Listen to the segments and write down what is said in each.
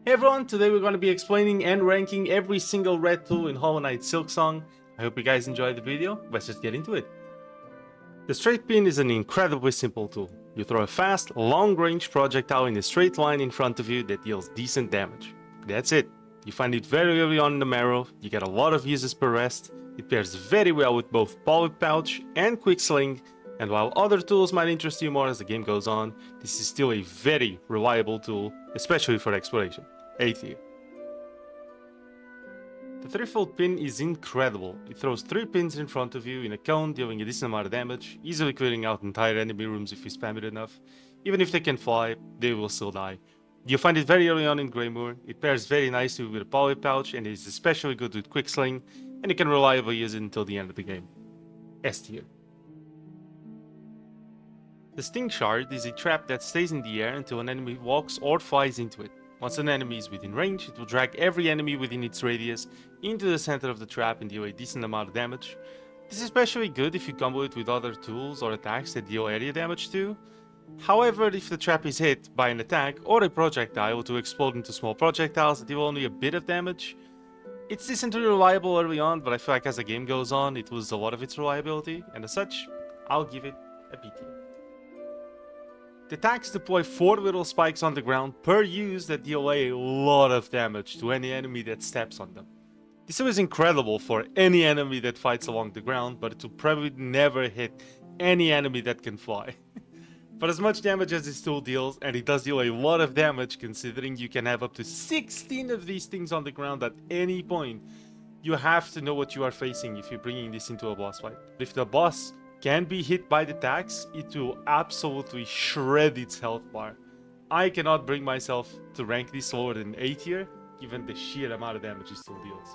Hey everyone, today we're going to be explaining and ranking every single red tool in Hollow Knight Silksong. I hope you guys enjoyed the video. Let's just get into it. The straight pin is an incredibly simple tool. You throw a fast, long-range projectile in a straight line in front of you that deals decent damage. That's it. You find it very early on in the marrow, you get a lot of uses per rest, it pairs very well with both Polyp Pouch and Quick Sling, and while other tools might interest you more as the game goes on, this is still a very reliable tool, especially for exploration. A tier. The Threefold Pin is incredible. It throws 3 pins in front of you in a cone, dealing a decent amount of damage, easily clearing out entire enemy rooms if you spam it enough. Even if they can fly, they will still die. You'll find it very early on in Greymoor, it pairs very nicely with a Poly Pouch and is especially good with Quick Sling, and you can reliably use it until the end of the game. S tier. The Sting Shard is a trap that stays in the air until an enemy walks or flies into it. Once an enemy is within range, it will drag every enemy within its radius into the center of the trap and deal a decent amount of damage. This is especially good if you combo it with other tools or attacks that deal area damage too. However, if the trap is hit by an attack or a projectile to explode into small projectiles that deal only a bit of damage, it's decently reliable early on, but I feel like as the game goes on, it loses a lot of its reliability, and as such, I'll give it a B tier. The Tacks deploy 4 little spikes on the ground per use that deal a lot of damage to any enemy that steps on them. This is incredible for any enemy that fights along the ground, but it will probably never hit any enemy that can fly. For as much damage as this tool deals, and it does deal a lot of damage considering you can have up to 16 of these things on the ground at any point, you have to know what you are facing if you're bringing this into a boss fight. If the boss can be hit by the Tacks, it will absolutely shred its health bar. I cannot bring myself to rank this lower than A tier, given the sheer amount of damage it still deals.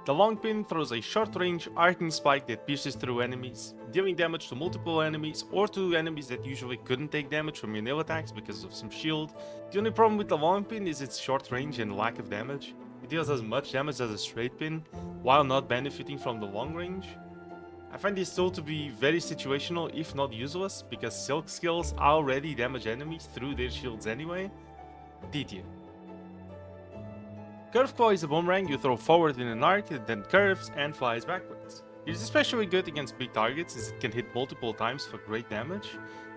The Longpin throws a short-range arcing spike that pierces through enemies, dealing damage to multiple enemies or to enemies that usually couldn't take damage from your nail attacks because of some shield. The only problem with the Longpin is its short range and lack of damage. It deals as much damage as a straight pin, while not benefiting from the long range. I find this tool to be very situational, if not useless, because Silk skills already damage enemies through their shields anyway. D tier. Curveclaw is a boomerang you throw forward in an arc that then curves and flies backwards. It is especially good against big targets as it can hit multiple times for great damage,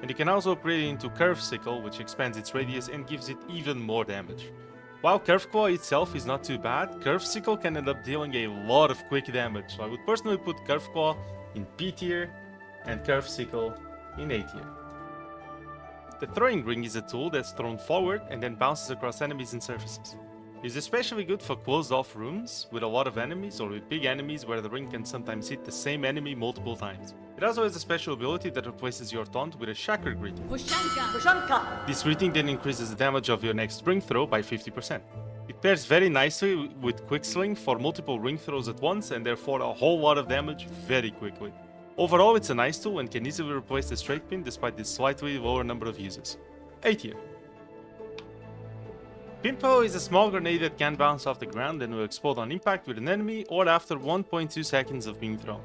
and you can also upgrade it into Curvesickle, which expands its radius and gives it even more damage. While Curveclaw itself is not too bad, Curvesickle can end up dealing a lot of quick damage, so I would personally put Curveclaw in B tier and Curvesickle in A tier. The throwing ring is a tool that's thrown forward and then bounces across enemies and surfaces. It is especially good for closed off rooms with a lot of enemies or with big enemies where the ring can sometimes hit the same enemy multiple times. It also has a special ability that replaces your taunt with a chakra greeting. This greeting then increases the damage of your next ring throw by 50%. It pairs very nicely with Quick Sling for multiple ring throws at once and therefore a whole lot of damage very quickly. Overall, it's a nice tool and can easily replace the straight pin despite its slightly lower number of uses. A tier. Pimpillo is a small grenade that can bounce off the ground and will explode on impact with an enemy or after 1.2 seconds of being thrown.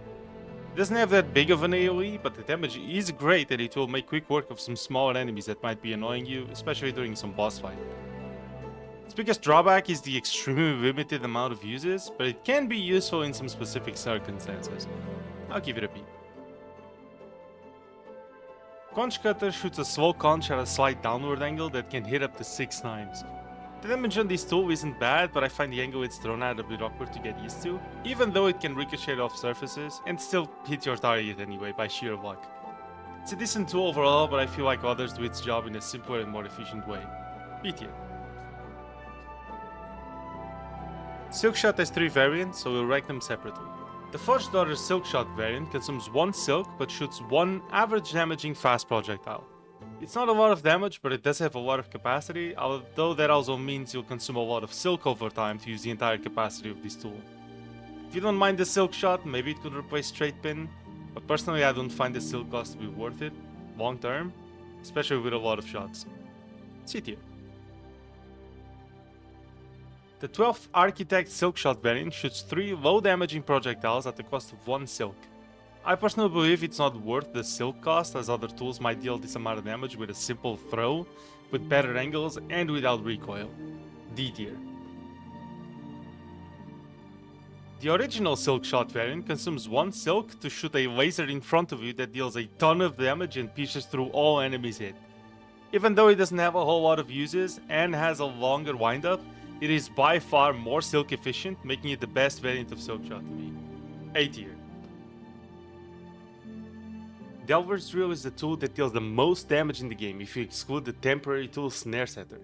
It doesn't have that big of an AoE, but the damage is great and it will make quick work of some smaller enemies that might be annoying you, especially during some boss fight. Its biggest drawback is the extremely limited amount of uses, but it can be useful in some specific circumstances. I'll give it a B. Conchcutter shoots a slow conch at a slight downward angle that can hit up to 6 times. The damage on this tool isn't bad, but I find the angle it's thrown at a bit awkward to get used to, even though it can ricochet off surfaces and still hit your target anyway by sheer luck. It's a decent tool overall, but I feel like others do its job in a simpler and more efficient way. B tier. Silkshot has 3 variants, so we'll rank them separately. The Forged Daughter Silkshot variant consumes 1 silk but shoots 1 average damaging fast projectile. It's not a lot of damage, but it does have a lot of capacity, although that also means you'll consume a lot of silk over time to use the entire capacity of this tool. If you don't mind the silk shot, maybe it could replace straight pin, but personally I don't find the silk cost to be worth it, long term, especially with a lot of shots. C tier. The 12th Architect Silkshot variant shoots 3 low damaging projectiles at the cost of 1 silk. I personally believe it's not worth the silk cost, as other tools might deal this amount of damage with a simple throw, with better angles and without recoil. D tier. The original Silkshot variant consumes 1 silk to shoot a laser in front of you that deals a ton of damage and pierces through all enemies hit. Even though it doesn't have a whole lot of uses and has a longer windup, it is by far more silk efficient, making it the best variant of Silkshot to me. A tier. Delver's Drill is the tool that deals the most damage in the game if you exclude the temporary tool Snare Setter.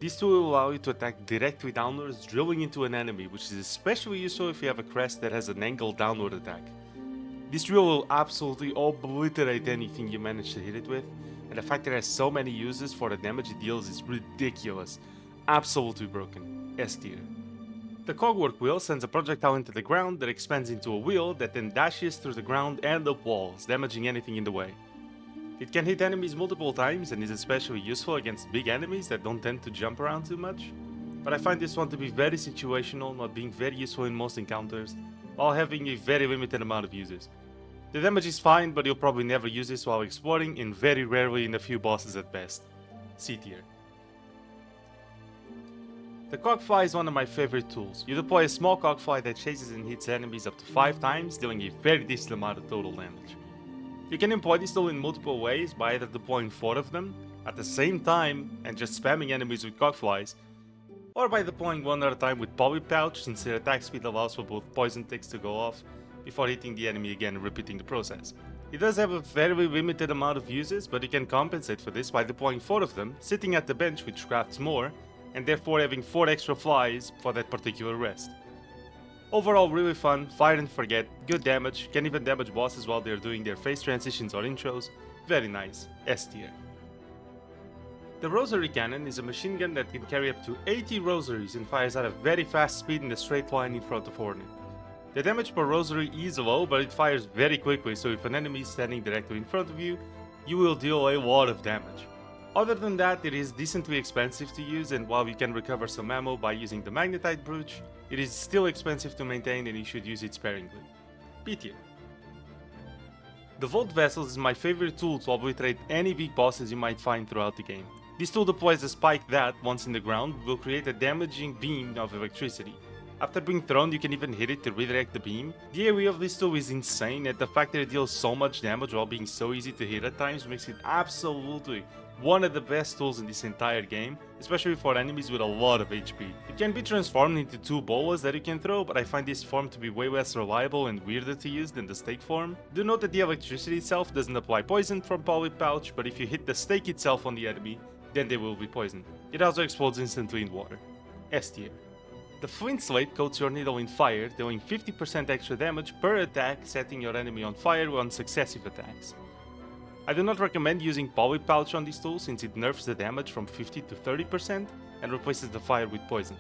This tool will allow you to attack directly downwards, drilling into an enemy, which is especially useful if you have a crest that has an angled downward attack. This drill will absolutely obliterate anything you manage to hit it with, and the fact that it has so many uses for the damage it deals is ridiculous. Absolutely broken. S tier. The Cogwork Wheel sends a projectile into the ground that expands into a wheel that then dashes through the ground and up walls, damaging anything in the way. It can hit enemies multiple times and is especially useful against big enemies that don't tend to jump around too much, but I find this one to be very situational, not being very useful in most encounters, while having a very limited amount of uses. The damage is fine, but you'll probably never use this while exploring and very rarely in a few bosses at best. C tier. The Cogfly is one of my favorite tools. You deploy a small Cogfly that chases and hits enemies up to 5 times, dealing a very decent amount of total damage. You can employ this tool in multiple ways by either deploying 4 of them at the same time and just spamming enemies with Cogflies, or by deploying 1 at a time with Poly Pouch, since their attack speed allows for both poison ticks to go off before hitting the enemy again and repeating the process. It does have a very limited amount of uses, but you can compensate for this by deploying 4 of them, sitting at the bench which crafts more, and therefore having 4 extra flies for that particular rest. Overall really fun, fire and forget, good damage, can even damage bosses while they're doing their phase transitions or intros, very nice, S tier. The Rosary Cannon is a machine gun that can carry up to 80 rosaries and fires at a very fast speed in a straight line in front of Hornet. The damage per rosary is low, but it fires very quickly, so if an enemy is standing directly in front of you, you will deal a lot of damage. Other than that, it is decently expensive to use, and while you can recover some ammo by using the magnetite brooch, it is still expensive to maintain and you should use it sparingly. B tier. The Voltvessels is my favorite tool to obliterate any big bosses you might find throughout the game. This tool deploys a spike that, once in the ground, will create a damaging beam of electricity. After being thrown, you can even hit it to redirect the beam. The area of this tool is insane, and the fact that it deals so much damage while being so easy to hit at times makes it absolutely one of the best tools in this entire game, especially for enemies with a lot of HP. It can be transformed into 2 bolas that you can throw, but I find this form to be way less reliable and weirder to use than the stake form. Do note that the electricity itself doesn't apply poison from Poly Pouch, but if you hit the stake itself on the enemy, then they will be poisoned. It also explodes instantly in water. S tier. The Flintslate coats your needle in fire, dealing 50% extra damage per attack, setting your enemy on fire on successive attacks. I do not recommend using Poly Pouch on this tool since it nerfs the damage from 50 to 30% and replaces the fire with poison.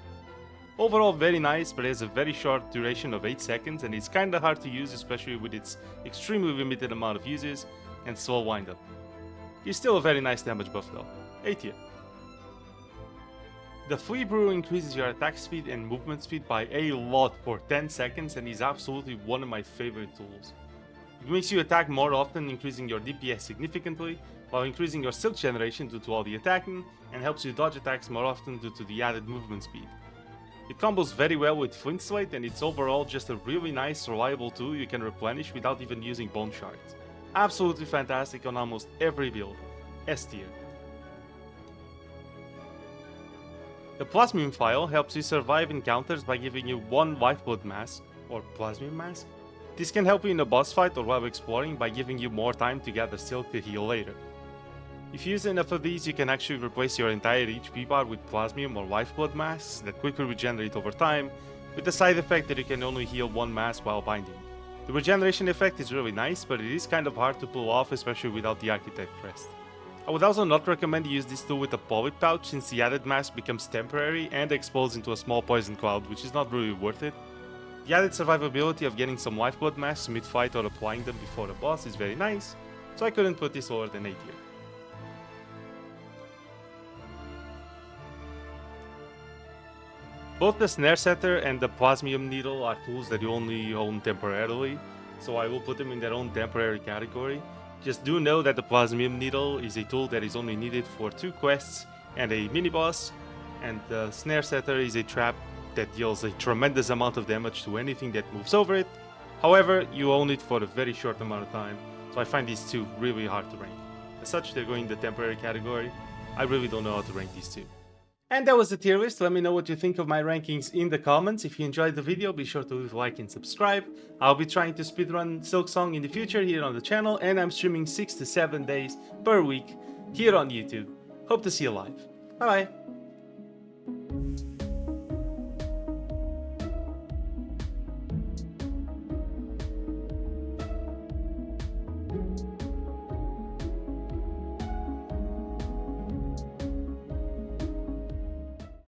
Overall very nice, but it has a very short duration of 8 seconds and it's kinda hard to use, especially with its extremely limited amount of uses and slow windup. It's still a very nice damage buff though. A tier. The Flea Brew increases your attack speed and movement speed by a lot for 10 seconds and is absolutely one of my favorite tools. It makes you attack more often, increasing your DPS significantly, while increasing your silk generation due to all the attacking, and helps you dodge attacks more often due to the added movement speed. It combos very well with Flintslate, and it's overall just a really nice, reliable tool you can replenish without even using bone shards. Absolutely fantastic on almost every build. S tier. The Plasmium Phial helps you survive encounters by giving you 1 Lifeblood Mask, or Plasmium Mask. This can help you in a boss fight or while exploring by giving you more time to gather silk to heal later. If you use enough of these, you can actually replace your entire HP bar with Plasmium or Lifeblood masks that quickly regenerate over time, with the side effect that you can only heal 1 mask while binding. The regeneration effect is really nice, but it is kind of hard to pull off, especially without the Architect crest. I would also not recommend you use this tool with a Poly Pouch since the added mask becomes temporary and explodes into a small poison cloud, which is not really worth it. The added survivability of getting some Lifeblood masks mid-fight or applying them before the boss is very nice, so I couldn't put this lower than A tier. Both the Snare Setter and the Plasmium Needle are tools that you only own temporarily, so I will put them in their own temporary category. Just do know that the Plasmium Needle is a tool that is only needed for 2 quests and a mini-boss, and the Snare Setter is a trap that deals a tremendous amount of damage to anything that moves over it. However, you own it for a very short amount of time, so I find these two really hard to rank. As such, they're going in the temporary category. I really don't know how to rank these two. And that was the tier list. Let me know what you think of my rankings in the comments. If you enjoyed the video, be sure to leave a like and subscribe. I'll be trying to speedrun Silksong in the future here on the channel, and I'm streaming 6 to 7 days per week here on YouTube. Hope to see you live. Bye bye.